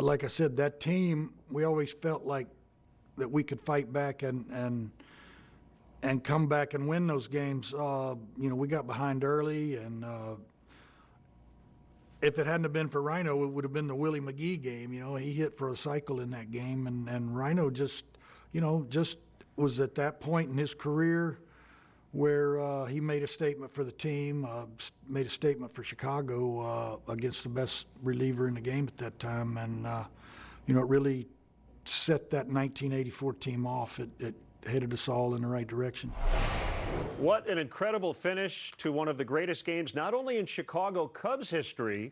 like I said, that team, we always felt like that we could fight back and come back and win those games. You know, we got behind early, and if it hadn't have been for Rhino, it would have been the Willie McGee game. You know, he hit for a cycle in that game, and Rhino just, you know, just was at that point in his career where he made a statement for the team, made a statement for Chicago against the best reliever in the game at that time, and you know, it really set that 1984 team off. It headed us all in the right direction. What an incredible finish to one of the greatest games, not only in Chicago Cubs history,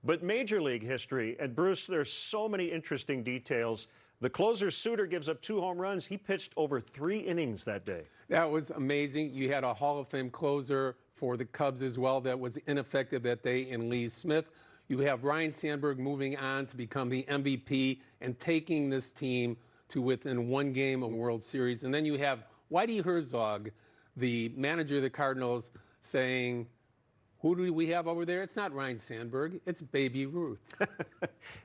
but Major League history. And Bruce, there's so many interesting details. The closer, Suter, gives up 2 home runs. He pitched over 3 innings that day. That was amazing. You had a Hall of Fame closer for the Cubs as well that was ineffective that day in Lee Smith. You have Ryan Sandberg moving on to become the MVP and taking this team to within 1 game of World Series. And then you have Whitey Herzog, the manager of the Cardinals, saying, who do we have over there? It's not Ryan Sandberg, it's Baby Ruth.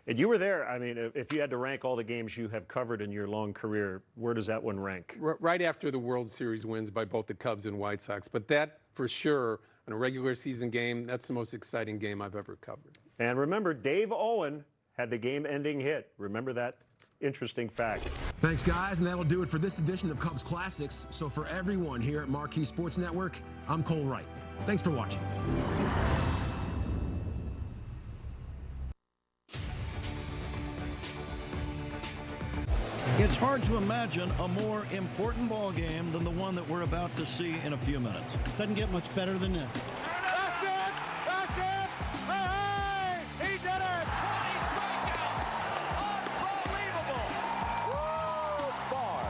And you were there. I mean, if you had to rank all the games you have covered in your long career, where does that one rank? Right after the World Series wins by both the Cubs and White Sox. But that, for sure, in a regular season game, that's the most exciting game I've ever covered. And remember, Dave Owen had the game-ending hit. Remember that interesting fact. Thanks, guys, and that'll do it for this edition of Cubs Classics. So for everyone here at Marquee Sports Network, I'm Cole Wright. Thanks for watching. It's hard to imagine a more important ball game than the one that we're about to see in a few minutes. Doesn't get much better than this. That's it! That's it! Hey! He did it! 20 strikeouts! Unbelievable! Woo! Bar.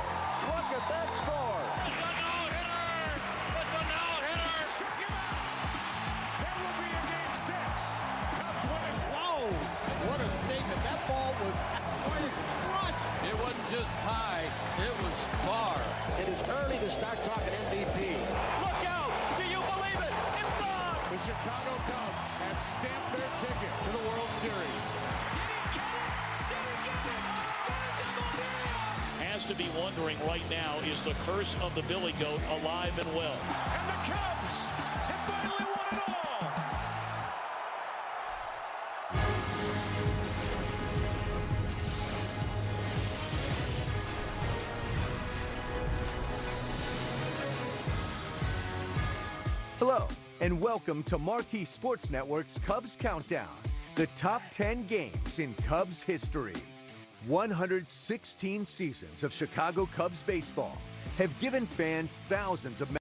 Look at that score! It's a no-hitter! It's a no-hitter! Shook him out! There will be a game 6. Cubs winning. Whoa! What a statement. That ball was quite a crush. It wasn't just high, it was far. It is early to start talking MVP. Look out! Do you believe it? It's gone! The Chicago Cubs have stamped their ticket to the World Series. Has to be wondering right now, is the curse of the Billy Goat alive and well? And the Cubs have finally won it all! Hello, and welcome to Marquee Sports Network's Cubs Countdown, the top 10 games in Cubs history. 116 seasons of Chicago Cubs baseball have given fans thousands of